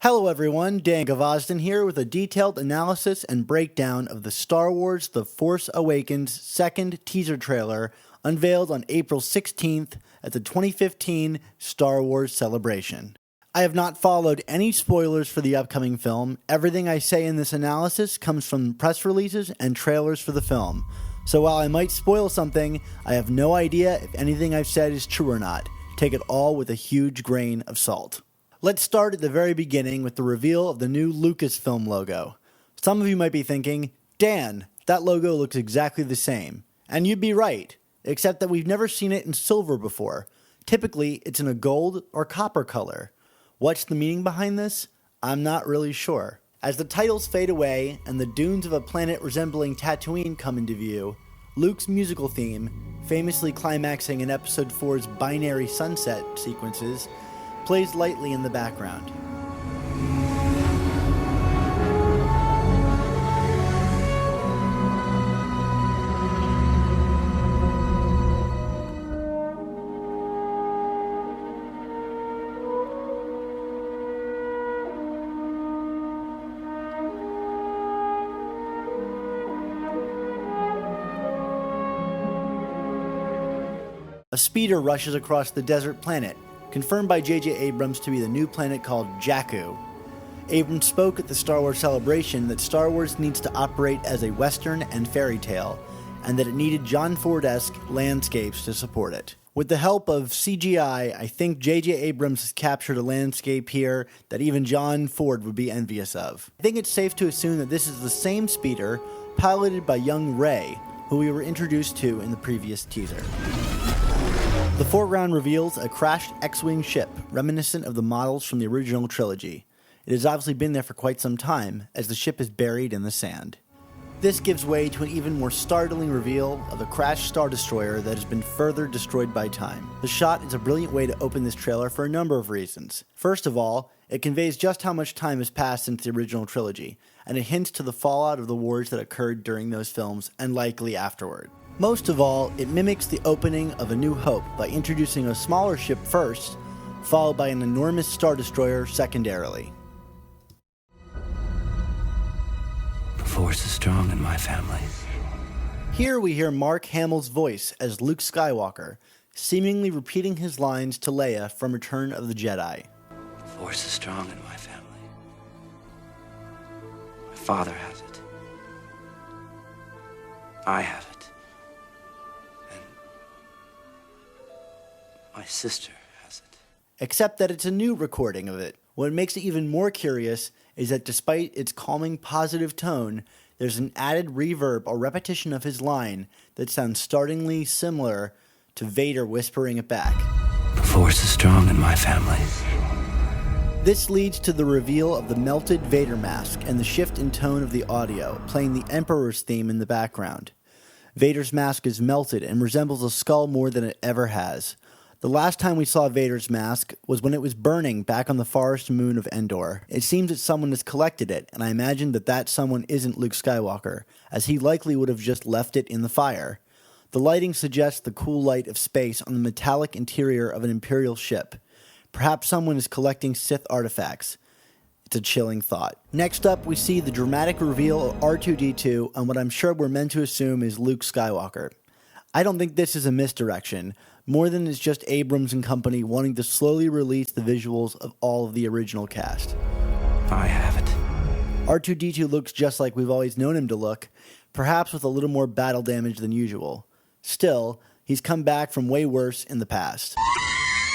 Hello everyone, Dan Gavazdan here with a detailed analysis and breakdown of the Star Wars The Force Awakens second teaser trailer unveiled on April 16th at the 2015 Star Wars Celebration. I have not followed any spoilers for the upcoming film. Everything I say in this analysis comes from press releases and trailers for the film. So while I might spoil something, I have no idea if anything I've said is true or not. Take it all with a huge grain of salt. Let's start at the very beginning with the reveal of the new Lucasfilm logo. Some of you might be thinking, Dan, that logo looks exactly the same. And you'd be right, except that we've never seen it in silver before. Typically, it's in a gold or copper color. What's the meaning behind this? I'm not really sure. As the titles fade away and the dunes of a planet resembling Tatooine come into view, Luke's musical theme, famously climaxing in Episode 4's binary sunset sequences, plays lightly in the background. A speeder rushes across the desert planet, confirmed by J.J. Abrams to be the new planet called Jakku. Abrams spoke at the Star Wars Celebration that Star Wars needs to operate as a western and fairy tale, and that it needed John Ford-esque landscapes to support it. With the help of CGI, I think J.J. Abrams has captured a landscape here that even John Ford would be envious of. I think it's safe to assume that this is the same speeder piloted by young Rey, who we were introduced to in the previous teaser. The foreground reveals a crashed X-Wing ship, reminiscent of the models from the original trilogy. It has obviously been there for quite some time, as the ship is buried in the sand. This gives way to an even more startling reveal of a crashed Star Destroyer that has been further destroyed by time. The shot is a brilliant way to open this trailer for a number of reasons. First of all, it conveys just how much time has passed since the original trilogy, and it hints to the fallout of the wars that occurred during those films and likely afterward. Most of all, it mimics the opening of A New Hope by introducing a smaller ship first, followed by an enormous Star Destroyer secondarily. The Force is strong in my family. Here we hear Mark Hamill's voice as Luke Skywalker, seemingly repeating his lines to Leia from Return of the Jedi. The Force is strong in my family. My father has it. I have it. My sister has it. Except that it's a new recording of it. What makes it even more curious is that despite its calming positive tone, there's an added reverb or repetition of his line that sounds startlingly similar to Vader whispering it back. The Force is strong in my family. This leads to the reveal of the melted Vader mask and the shift in tone of the audio, playing the Emperor's theme in the background. Vader's mask is melted and resembles a skull more than it ever has. The last time we saw Vader's mask was when it was burning back on the forest moon of Endor. It seems that someone has collected it, and I imagine that that someone isn't Luke Skywalker, as he likely would have just left it in the fire. The lighting suggests the cool light of space on the metallic interior of an Imperial ship. Perhaps someone is collecting Sith artifacts. It's a chilling thought. Next up, we see the dramatic reveal of R2-D2 on what I'm sure we're meant to assume is Luke Skywalker. I don't think this is a misdirection, more than it's just Abrams and company wanting to slowly release the visuals of all of the original cast. I have it. R2-D2 looks just like we've always known him to look, perhaps with a little more battle damage than usual. Still, he's come back from way worse in the past.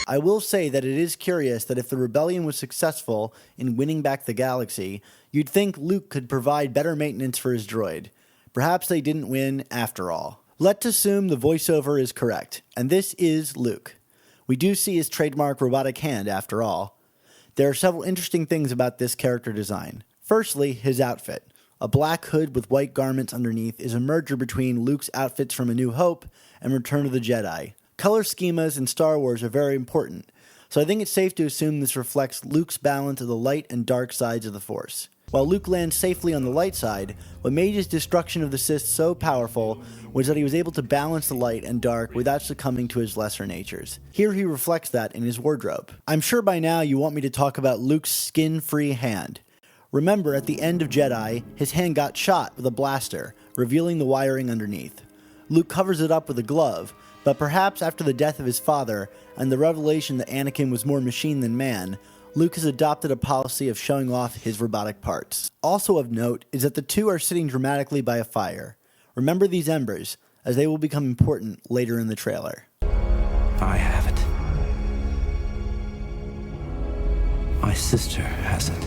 I will say that it is curious that if the rebellion was successful in winning back the galaxy, you'd think Luke could provide better maintenance for his droid. Perhaps they didn't win after all. Let's assume the voiceover is correct, and this is Luke. We do see his trademark robotic hand after all. There are several interesting things about this character design. Firstly, his outfit. A black hood with white garments underneath is a merger between Luke's outfits from A New Hope and Return of the Jedi. Color schemas in Star Wars are very important, so I think it's safe to assume this reflects Luke's balance of the light and dark sides of the Force. While Luke lands safely on the light side, what made his destruction of the Sith so powerful was that he was able to balance the light and dark without succumbing to his lesser natures. Here he reflects that in his wardrobe. I'm sure by now you want me to talk about Luke's skin-free hand. Remember, at the end of Jedi, his hand got shot with a blaster, revealing the wiring underneath. Luke covers it up with a glove, but perhaps after the death of his father and the revelation that Anakin was more machine than man, Luke has adopted a policy of showing off his robotic parts. Also of note is that the two are sitting dramatically by a fire. Remember these embers, as they will become important later in the trailer. I have it. My sister has it.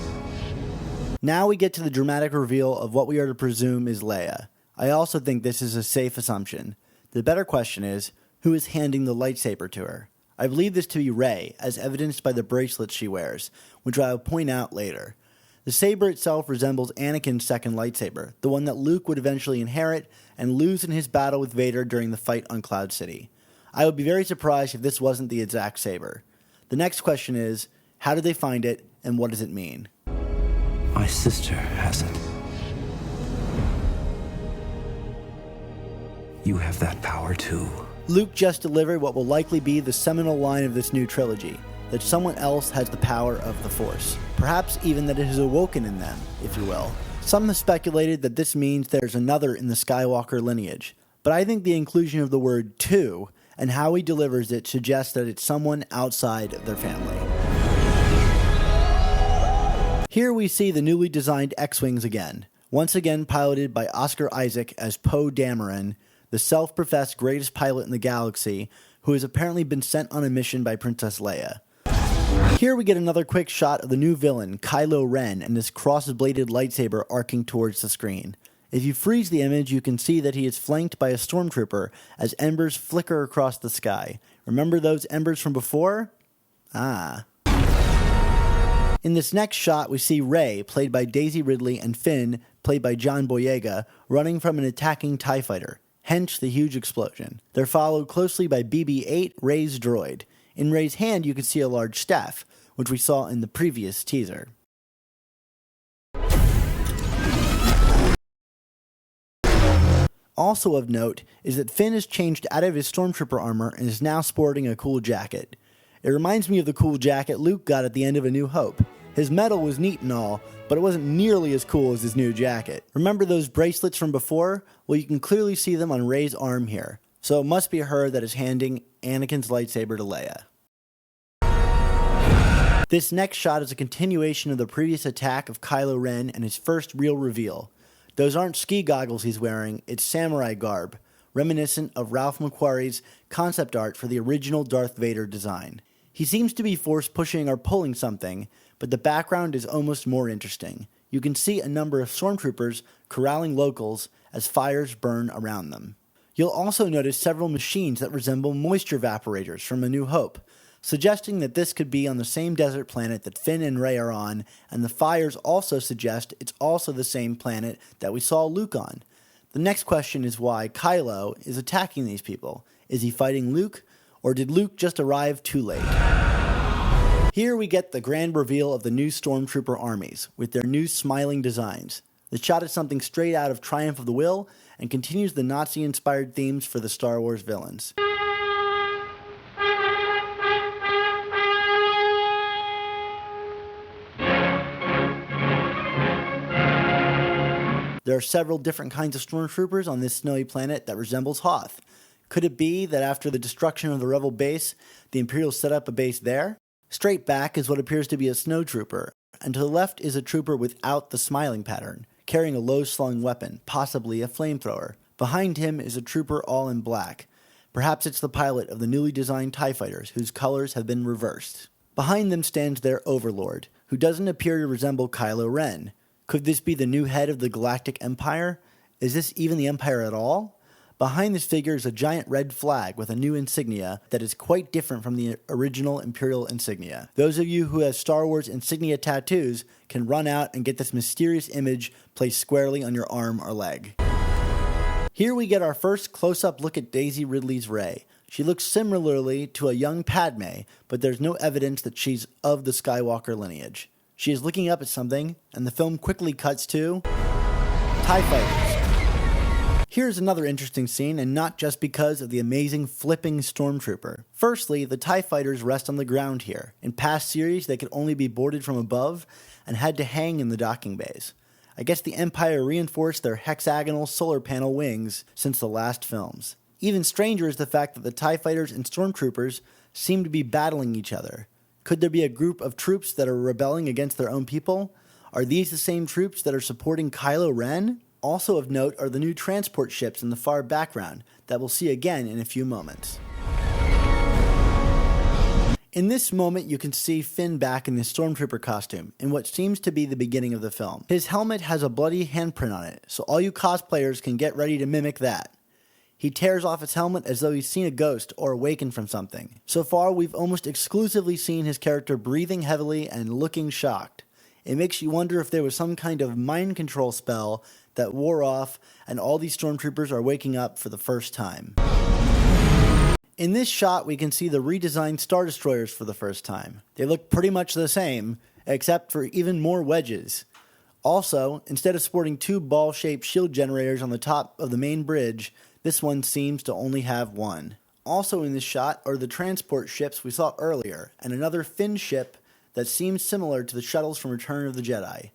Now we get to the dramatic reveal of what we are to presume is Leia. I also think this is a safe assumption. The better question is, who is handing the lightsaber to her? I believe this to be Rey, as evidenced by the bracelet she wears, which I will point out later. The saber itself resembles Anakin's second lightsaber, the one that Luke would eventually inherit and lose in his battle with Vader during the fight on Cloud City. I would be very surprised if this wasn't the exact saber. The next question is, how did they find it, and what does it mean? My sister has it. You have that power too. Luke just delivered what will likely be the seminal line of this new trilogy, that someone else has the power of the Force. Perhaps even that it has awoken in them, if you will. Some have speculated that this means there's another in the Skywalker lineage, but I think the inclusion of the word "two" and how he delivers it suggests that it's someone outside of their family. Here we see the newly designed X-Wings again, once again piloted by Oscar Isaac as Poe Dameron, the self-professed greatest pilot in the galaxy, who has apparently been sent on a mission by Princess Leia. Here we get another quick shot of the new villain, Kylo Ren, and his cross-bladed lightsaber arcing towards the screen. If you freeze the image, you can see that he is flanked by a stormtrooper as embers flicker across the sky. Remember those embers from before? Ah. In this next shot, we see Rey, played by Daisy Ridley, and Finn, played by John Boyega, running from an attacking TIE fighter. Hence the huge explosion. They're followed closely by BB-8, Rey's droid. In Rey's hand, you can see a large staff, which we saw in the previous teaser. Also of note is that Finn has changed out of his stormtrooper armor and is now sporting a cool jacket. It reminds me of the cool jacket Luke got at the end of A New Hope. His medal was neat and all, but it wasn't nearly as cool as his new jacket. Remember those bracelets from before? Well, you can clearly see them on Rey's arm here. So it must be her that is handing Anakin's lightsaber to Leia. This next shot is a continuation of the previous attack of Kylo Ren and his first real reveal. Those aren't ski goggles he's wearing, it's samurai garb, reminiscent of Ralph McQuarrie's concept art for the original Darth Vader design. He seems to be force pushing or pulling something, but the background is almost more interesting. You can see a number of stormtroopers corralling locals as fires burn around them. You'll also notice several machines that resemble moisture evaporators from A New Hope, suggesting that this could be on the same desert planet that Finn and Rey are on, and the fires also suggest it's also the same planet that we saw Luke on. The next question is why Kylo is attacking these people. Is he fighting Luke, or did Luke just arrive too late? Here we get the grand reveal of the new Stormtrooper armies, with their new smiling designs. The shot is something straight out of Triumph of the Will, and continues the Nazi-inspired themes for the Star Wars villains. There are several different kinds of stormtroopers on this snowy planet that resembles Hoth. Could it be that after the destruction of the Rebel base, the Imperials set up a base there? Straight back is what appears to be a snowtrooper, and to the left is a trooper without the smiling pattern, carrying a low-slung weapon, possibly a flamethrower. Behind him is a trooper all in black. Perhaps it's the pilot of the newly designed TIE fighters, whose colors have been reversed. Behind them stands their overlord, who doesn't appear to resemble Kylo Ren. Could this be the new head of the Galactic Empire? Is this even the Empire at all? Behind this figure is a giant red flag with a new insignia that is quite different from the original Imperial insignia. Those of you who have Star Wars insignia tattoos can run out and get this mysterious image placed squarely on your arm or leg. Here we get our first close-up look at Daisy Ridley's Rey. She looks similarly to a young Padme, but there's no evidence that she's of the Skywalker lineage. She is looking up at something, and the film quickly cuts to TIE fighters. Here's another interesting scene, and not just because of the amazing flipping stormtrooper. Firstly, the TIE fighters rest on the ground here. In past series, they could only be boarded from above and had to hang in the docking bays. I guess the Empire reinforced their hexagonal solar panel wings since the last films. Even stranger is the fact that the TIE fighters and stormtroopers seem to be battling each other. Could there be a group of troops that are rebelling against their own people? Are these the same troops that are supporting Kylo Ren? Also of note are the new transport ships in the far background that we'll see again in a few moments. In this moment, you can see Finn back in his stormtrooper costume in what seems to be the beginning of the film. His helmet has a bloody handprint on it, so all you cosplayers can get ready to mimic that. He tears off his helmet as though he's seen a ghost or awakened from something. So far, we've almost exclusively seen his character breathing heavily and looking shocked. It makes you wonder if there was some kind of mind control spell that wore off and all these stormtroopers are waking up for the first time. In this shot, we can see the redesigned Star Destroyers for the first time. They look pretty much the same, except for even more wedges. Also, instead of sporting two ball-shaped shield generators on the top of the main bridge, this one seems to only have one. Also in this shot are the transport ships we saw earlier, and another Finn ship that seems similar to the shuttles from Return of the Jedi.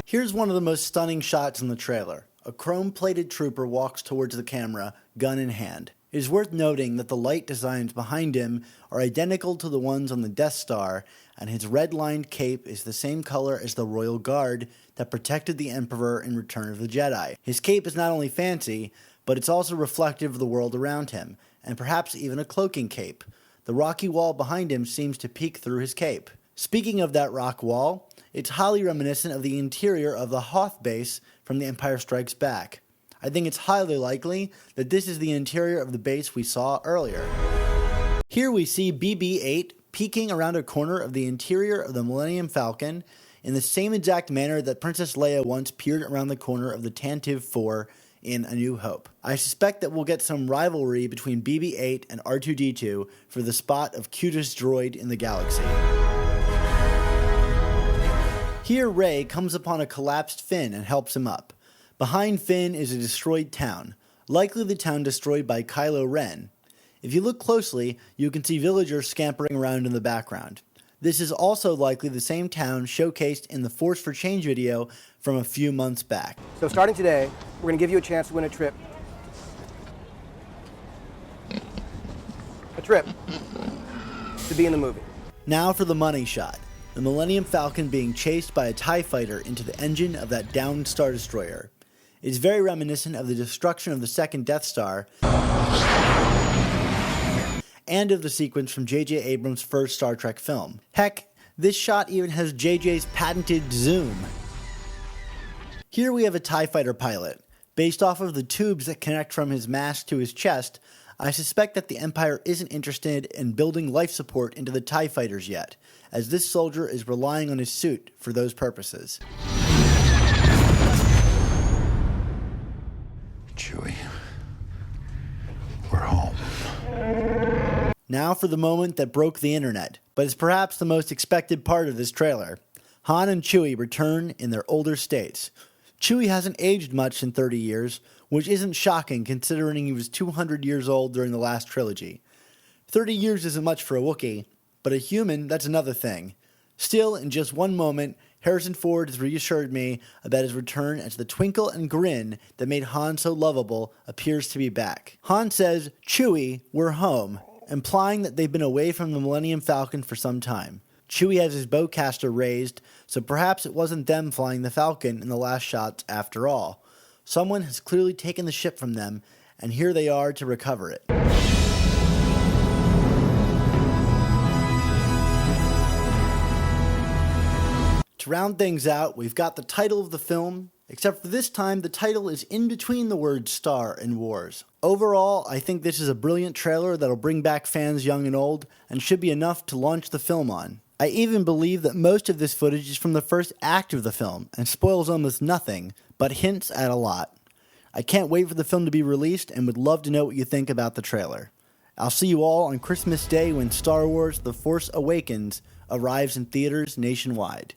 Here's one of the most stunning shots in the trailer. A chrome-plated trooper walks towards the camera, gun in hand. It is worth noting that the light designs behind him are identical to the ones on the Death Star, and his red-lined cape is the same color as the Royal Guard that protected the Emperor in Return of the Jedi. His cape is not only fancy, but it's also reflective of the world around him, and perhaps even a cloaking cape. The rocky wall behind him seems to peek through his cape. Speaking of that rock wall, it's highly reminiscent of the interior of the Hoth base from The Empire Strikes Back. I think it's highly likely that this is the interior of the base we saw earlier. Here we see BB-8 peeking around a corner of the interior of the Millennium Falcon in the same exact manner that Princess Leia once peered around the corner of the Tantive 4 in A New Hope. I suspect that we'll get some rivalry between BB-8 and R2-D2 for the spot of cutest droid in the galaxy. Here Rey comes upon a collapsed Finn and helps him up. Behind Finn is a destroyed town, likely the town destroyed by Kylo Ren. If you look closely, you can see villagers scampering around in the background. This is also likely the same town showcased in the Force for Change video from a few months back. So starting today, we're going to give you a chance to win a trip. A trip to be in the movie. Now for the money shot. The Millennium Falcon being chased by a TIE fighter into the engine of that downed Star Destroyer. It is very reminiscent of the destruction of the second Death Star and of the sequence from J.J. Abrams' first Star Trek film. Heck, this shot even has J.J.'s patented zoom. Here we have a TIE fighter pilot. Based off of the tubes that connect from his mask to his chest, I suspect that the Empire isn't interested in building life support into the TIE fighters yet, as this soldier is relying on his suit for those purposes. Chewie, we're home. Now for the moment that broke the internet, but is perhaps the most expected part of this trailer. Han and Chewie return in their older states. Chewie hasn't aged much in 30 years, which isn't shocking considering he was 200 years old during the last trilogy. 30 years isn't much for a Wookiee, but a human, that's another thing. Still, in just one moment, Harrison Ford has reassured me about his return as the twinkle and grin that made Han so lovable appears to be back. Han says, "Chewie, we're home," implying that they've been away from the Millennium Falcon for some time. Chewie has his bowcaster raised, so perhaps it wasn't them flying the Falcon in the last shots after all. Someone has clearly taken the ship from them, and here they are to recover it. To round things out, we've got the title of the film, except for this time the title is in between the words Star and Wars. Overall, I think this is a brilliant trailer that'll bring back fans young and old, and should be enough to launch the film on. I even believe that most of this footage is from the first act of the film, and spoils almost nothing, but hints at a lot. I can't wait for the film to be released, and would love to know what you think about the trailer. I'll see you all on Christmas Day when Star Wars The Force Awakens arrives in theaters nationwide.